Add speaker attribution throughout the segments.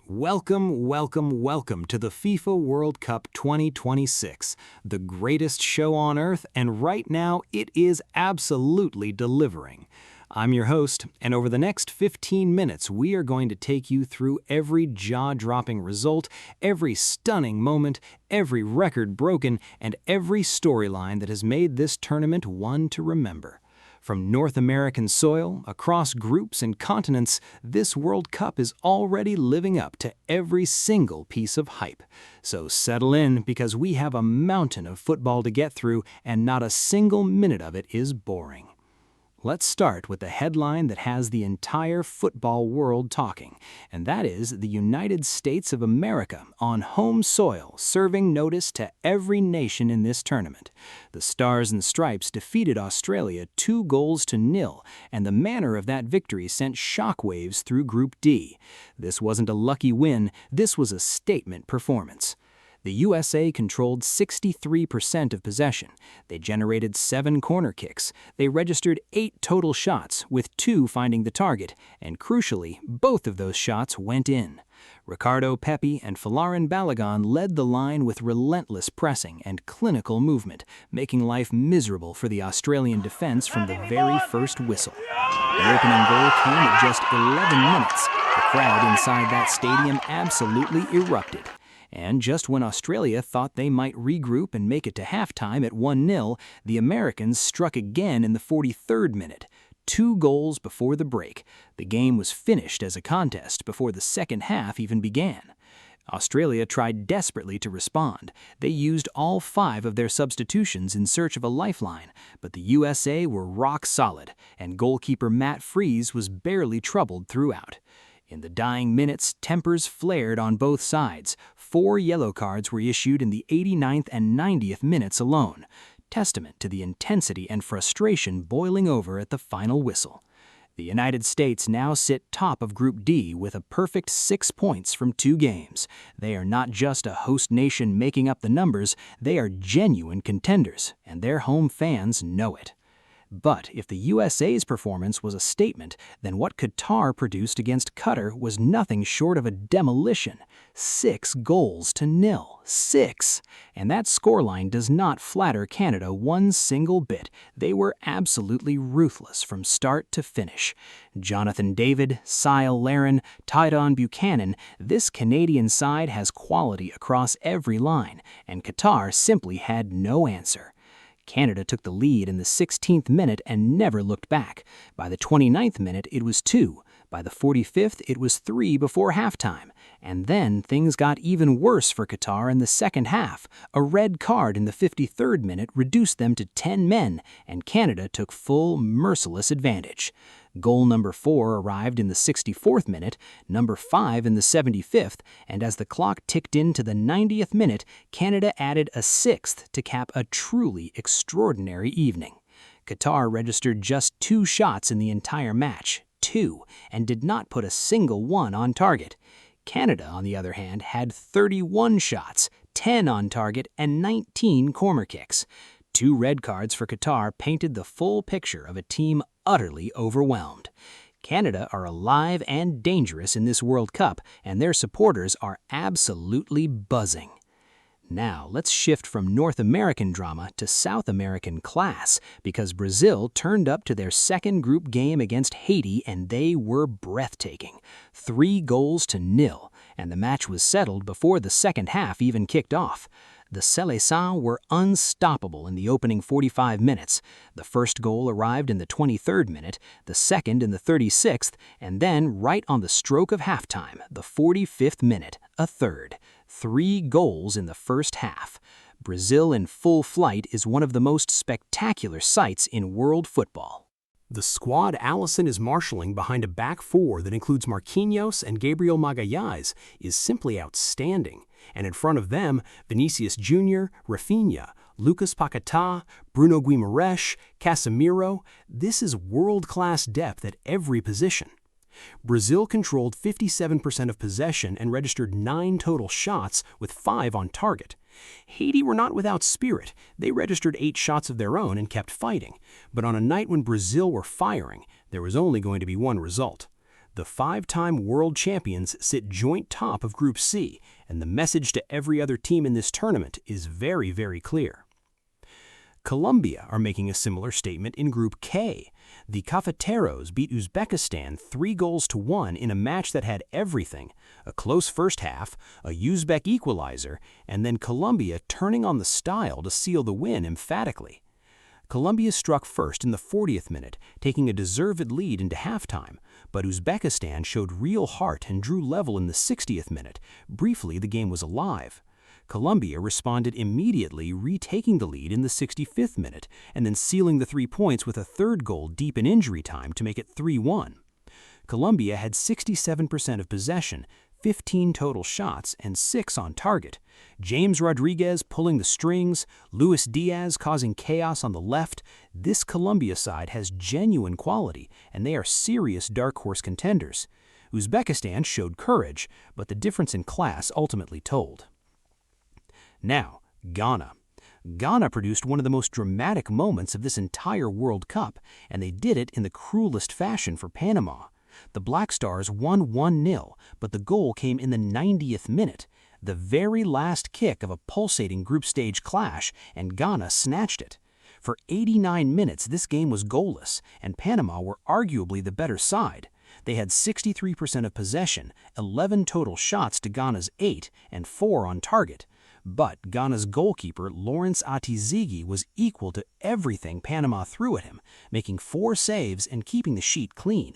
Speaker 1: Welcome, welcome, welcome to the FIFA World Cup 2026, the greatest show on earth, and right now it is absolutely delivering. I'm your host, and over the next 15 minutes, we are going to take you through every jaw-dropping result, every stunning moment, every record broken, and every storyline that has made this tournament one to remember. From North American soil, across groups and continents, this World Cup is already living up to every single piece of hype. So settle in, because we have a mountain of football to get through, and not a single minute of it is boring. Let's start with the headline that has the entire football world talking, and that is the United States of America on home soil serving notice to every nation in this tournament. The Stars and Stripes defeated Australia 2-0, and the manner of that victory sent shockwaves through Group D. This wasn't a lucky win, this was a statement performance. The USA controlled 63% of possession. They generated 7 corner kicks. They registered 8 total shots, with 2 finding the target, and crucially, both of those shots went in. Ricardo Pepi and Folarin Balogun led the line with relentless pressing and clinical movement, making life miserable for the Australian defense from the very first whistle. The opening goal came at just 11 minutes. The crowd inside that stadium absolutely erupted. And just when Australia thought they might regroup and make it to halftime at 1-0, the Americans struck again in the 43rd minute. 2 goals before the break. The game was finished as a contest before the second half even began. Australia tried desperately to respond. They used all 5 of their substitutions in search of a lifeline, but the USA were rock solid, and goalkeeper Matt Freese was barely troubled throughout. In the dying minutes, tempers flared on both sides. 4 yellow cards were issued in the 89th and 90th minutes alone, testament to the intensity and frustration boiling over at the final whistle. The United States now sit top of Group D with a perfect 6 points from 2 games. They are not just a host nation making up the numbers, they are genuine contenders, and their home fans know it. But if the USA's performance was a statement, then what Qatar produced against Qatar was nothing short of a demolition. 6-0. 6! And that scoreline does not flatter Canada one single bit. They were absolutely ruthless from start to finish. Jonathan David, Sile Larin, Tydon Buchanan, this Canadian side has quality across every line, and Qatar simply had no answer. Canada took the lead in the 16th minute and never looked back. By the 29th minute, it was 2. By the 45th, it was 3 before halftime. And then things got even worse for Qatar in the second half. A red card in the 53rd minute reduced them to 10 men, and Canada took full, merciless advantage. Goal number 4 arrived in the 64th minute, number 5 in the 75th, and as the clock ticked into the 90th minute, Canada added a 6th to cap a truly extraordinary evening. Qatar registered just 2 shots in the entire match, 2, and did not put a single one on target. Canada, on the other hand, had 31 shots, 10 on target, and 19 corner kicks. 2 red cards for Qatar painted the full picture of a team utterly overwhelmed. Canada are alive and dangerous in this World Cup, and their supporters are absolutely buzzing. Now, let's shift from North American drama to South American class, because Brazil turned up to their second group game against Haiti, and they were breathtaking. 3-0, and the match was settled before the second half even kicked off. The Seleção were unstoppable in the opening 45 minutes. The first goal arrived in the 23rd minute, the second in the 36th, and then right on the stroke of halftime, the 45th minute, a third. 3 goals in the first half. Brazil in full flight is one of the most spectacular sights in world football. The squad Alisson is marshalling behind a back 4 that includes Marquinhos and Gabriel Magalhães is simply outstanding. And in front of them, Vinicius Jr., Rafinha, Lucas Paquetá, Bruno Guimaraes, Casemiro. This is world-class depth at every position. Brazil controlled 57% of possession and registered 9 total shots with 5 on target. Haiti were not without spirit. They registered 8 shots of their own and kept fighting. But on a night when Brazil were firing, there was only going to be one result.
Speaker 2: The five-time world champions sit joint top of Group C, and the message to every other team in this tournament is very, very clear. Colombia are making a similar statement in Group K. The Cafeteros beat Uzbekistan 3-1 in a match that had everything: a close first half, a Uzbek equalizer, and then Colombia turning on the style to seal the win emphatically. Colombia struck first in the 40th minute, taking a deserved lead into halftime, but Uzbekistan showed real heart and drew level in the 60th minute. Briefly, the game was alive. Colombia responded immediately, retaking the lead in the 65th minute, and then sealing the 3 points with a third goal deep in injury time to make it 3-1. Colombia had 67% of possession, 15 total shots, and 6 on target. James Rodriguez pulling the strings, Luis Diaz causing chaos on the left. This Colombia side has genuine quality, and they are serious dark horse contenders. Uzbekistan showed courage, but the difference in class ultimately told. Now, Ghana. Ghana produced one of the most dramatic moments of this entire World Cup, and they did it in the cruelest fashion for Panama. The Black Stars won 1-0, but the goal came in the 90th minute, the very last kick of a pulsating group stage clash, and Ghana snatched it. For 89 minutes, this game was goalless, and Panama were arguably the better side. They had 63% of possession, 11 total shots to Ghana's 8, and 4 on target. But Ghana's goalkeeper, Lawrence Atizigi, was equal to everything Panama threw at him, making 4 saves and keeping the sheet clean.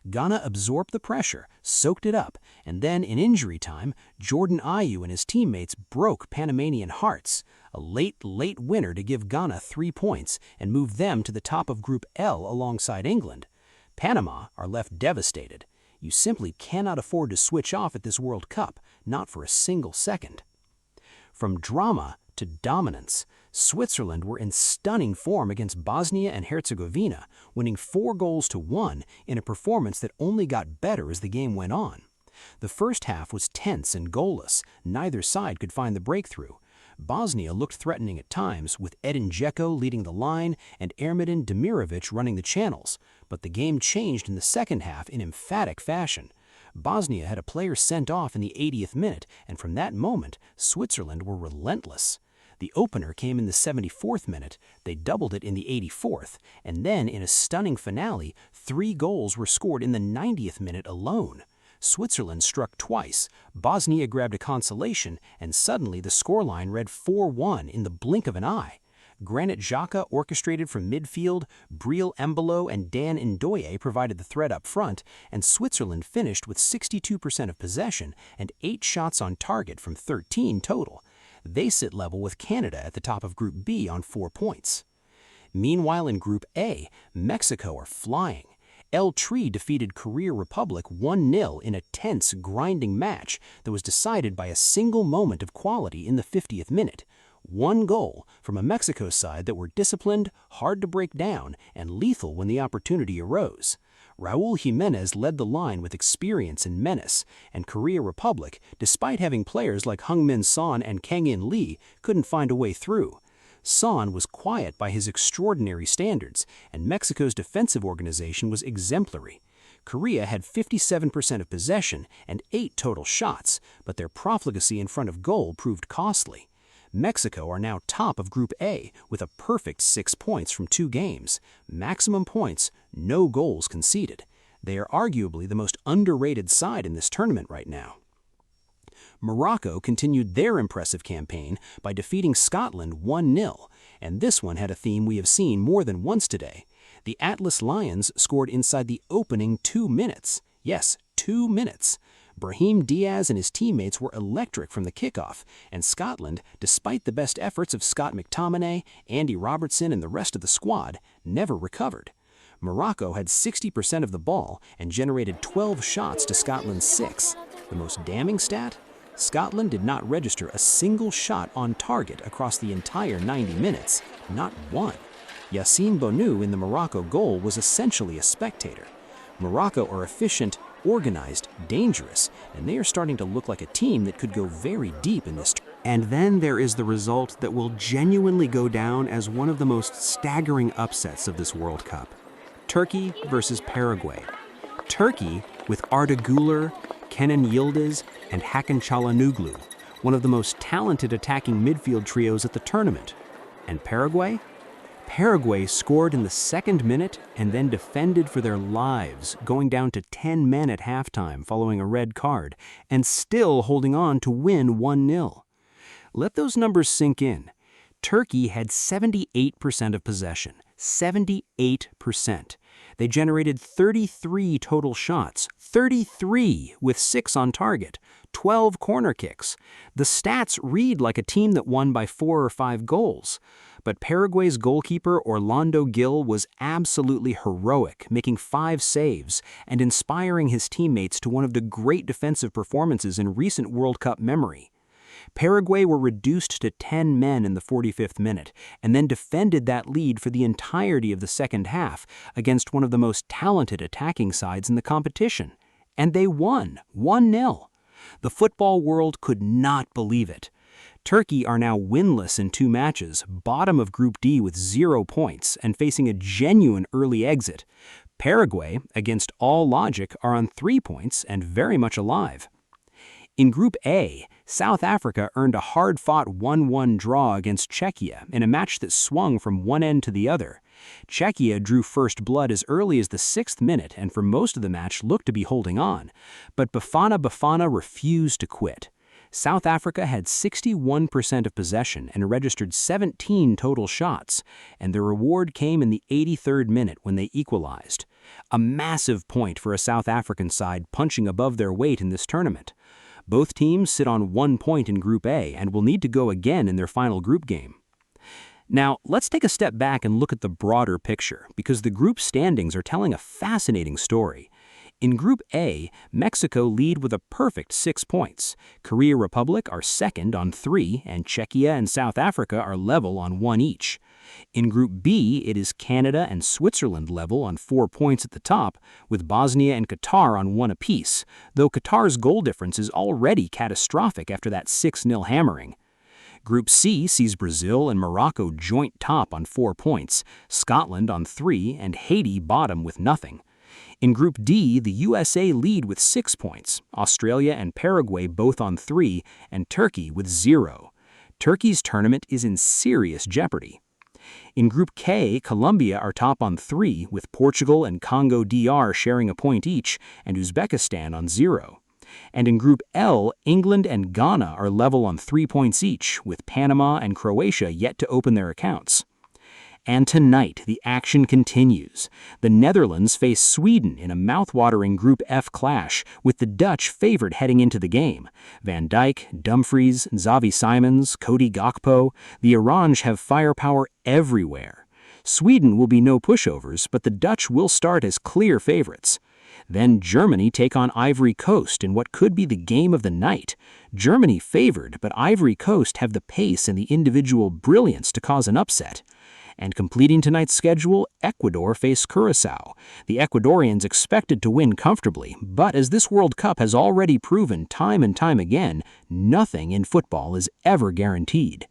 Speaker 2: Ghana absorbed the pressure, soaked it up, and then in injury time, Jordan Ayew and his teammates broke Panamanian hearts. A late winner to give Ghana 3 points and move them to the top of Group L alongside England. Panama are left devastated. You simply cannot afford to switch off at this World Cup, not for a single second. From drama to dominance, Switzerland were in stunning form against Bosnia and Herzegovina, winning 4-1 in a performance that only got better as the game went on. The first half was tense and goalless. Neither side could find the breakthrough. Bosnia looked threatening at times, with Edin Dzeko leading the line and Ermedin Demirovic running the channels, but the game changed in the second half in emphatic fashion. Bosnia had a player sent off in the 80th minute, and from that moment, Switzerland were relentless. The opener came in the 74th minute, they doubled it in the 84th, and then in a stunning finale, 3 goals were scored in the 90th minute alone. Switzerland struck twice, Bosnia grabbed a consolation, and suddenly the scoreline read 4-1 in the blink of an eye. Granit Xhaka orchestrated from midfield, Breel Embolo and Dan Ndoye provided the threat up front, and Switzerland finished with 62% of possession and 8 shots on target from 13 total. They sit level with Canada at the top of Group B on 4 points. Meanwhile, in Group A, Mexico are flying. El Tri defeated Korea Republic 1-0 in a tense, grinding match that was decided by a single moment of quality in the 50th minute. 1 goal from a Mexico side that were disciplined, hard to break down, and lethal when the opportunity arose. Raul Jimenez led the line with experience and menace, and Korea Republic, despite having players like Heung-min Son and Kang-in Lee, couldn't find a way through. Son was quiet by his extraordinary standards, and Mexico's defensive organization was exemplary. Korea had 57% of possession and 8 total shots, but their profligacy in front of goal proved costly. Mexico are now top of Group A with a perfect 6 points from 2 games. Maximum points, no goals conceded. They are arguably the most underrated side in this tournament right now. Morocco continued their impressive campaign by defeating Scotland 1-0, and this one had a theme we have seen more than once today. The Atlas Lions scored inside the opening 2 minutes. Yes, 2 minutes. Brahim Diaz and his teammates were electric from the kickoff, and Scotland, despite the best efforts of Scott McTominay, Andy Robertson, and the rest of the squad, never recovered. Morocco had 60% of the ball and generated 12 shots to Scotland's 6. The most damning stat? Scotland did not register a single shot on target across the entire 90 minutes, not one. Yassine Bounou in the Morocco goal was essentially a spectator. Morocco are efficient, organized, dangerous, and they are starting to look like a team that could go very deep in this tournament.
Speaker 1: And then there is the result that will genuinely go down as one of the most staggering upsets of this World Cup. Turkey versus Paraguay. Turkey
Speaker 2: with Arda Güler, Kenan Yildiz, and Hakan Çalhanoğlu, one of the most talented attacking midfield trios at the tournament. And Paraguay? Paraguay scored in the second minute and then defended for their lives, going down to 10 men at halftime following a red card, and still holding on to win 1-0. Let those numbers sink in. Turkey had 78% of possession. 78%. They generated 33 total shots, 33 with 6 on target, 12 corner kicks. The stats read like a team that won by 4 or 5 goals. But Paraguay's goalkeeper Orlando Gil was absolutely heroic, making 5 saves and inspiring his teammates to one of the great defensive performances in recent World Cup memory. Paraguay were reduced to 10 men in the 45th minute and then defended that lead for the entirety of the second half against one of the most talented attacking sides in the competition. And they won, 1-0. The football world could not believe it. Turkey are now winless in 2 matches, bottom of Group D with 0 points, and facing a genuine early exit. Paraguay, against all logic, are on 3 points and very much alive. In Group A, South Africa earned a hard-fought 1-1 draw against Czechia in a match that swung from one end to the other. Czechia drew first blood as early as the 6th minute and for most of the match looked to be holding on, but Bafana Bafana refused to quit. South Africa had 61% of possession and registered 17 total shots, and the reward came in the 83rd minute when they equalized. A massive point for a South African side punching above their weight in this tournament. Both teams sit on 1 point in Group A and will need to go again in their final group game. Now, let's take a step back and look at the broader picture, because the group standings are telling a fascinating story. In Group A, Mexico lead with a perfect 6 points. Korea Republic are second on 3, and Czechia and South Africa are level on 1 each. In Group B, it is Canada and Switzerland level on 4 points at the top, with Bosnia and Qatar on 1 apiece, though Qatar's goal difference is already catastrophic after that 6-0 hammering. Group C sees Brazil and Morocco joint top on 4 points, Scotland on 3, and Haiti bottom with nothing. In Group D, the USA lead with 6 points, Australia and Paraguay both on 3, and Turkey with 0. Turkey's tournament is in serious jeopardy. In Group K, Colombia are top on 3, with Portugal and Congo DR sharing a point each, and Uzbekistan on 0. And in Group L, England and Ghana are level on 3 points each, with Panama and Croatia yet to open their accounts. And tonight, the action continues. The Netherlands face Sweden in a mouth-watering Group F clash, with the Dutch favored heading into the game. Van Dijk, Dumfries, Xavi Simons, Cody Gakpo, the Orange have firepower everywhere. Sweden will be no pushovers, but the Dutch will start as clear favorites. Then Germany take on Ivory Coast in what could be the game of the night. Germany favored, but Ivory Coast have the pace and the individual brilliance to cause an upset. And completing tonight's schedule, Ecuador face Curaçao. The Ecuadorians expected to win comfortably, but as this World Cup has already proven time and time again, nothing in football is ever guaranteed.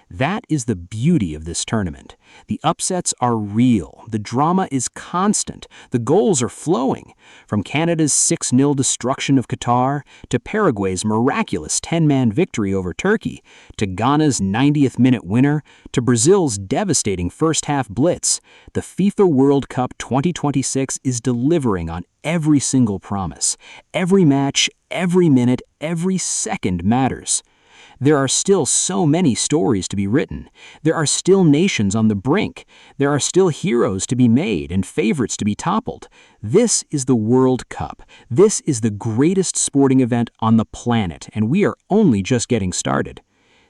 Speaker 2: That is the beauty of this tournament. The upsets are real, the drama is constant, the goals are flowing. From Canada's 6-0 destruction of Qatar, to Paraguay's miraculous 10-man victory over Turkey, to Ghana's 90th minute winner, to Brazil's devastating first-half blitz, the FIFA World Cup 2026 is delivering on every single promise. Every match, every minute, every second matters. There are still so many stories to be written. There are still nations on the brink. There are still heroes to be made and favorites to be toppled. This is the World Cup. This is the greatest sporting event on the planet, and we are only just getting started.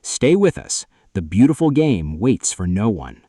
Speaker 2: Stay with us. The beautiful game waits for no one.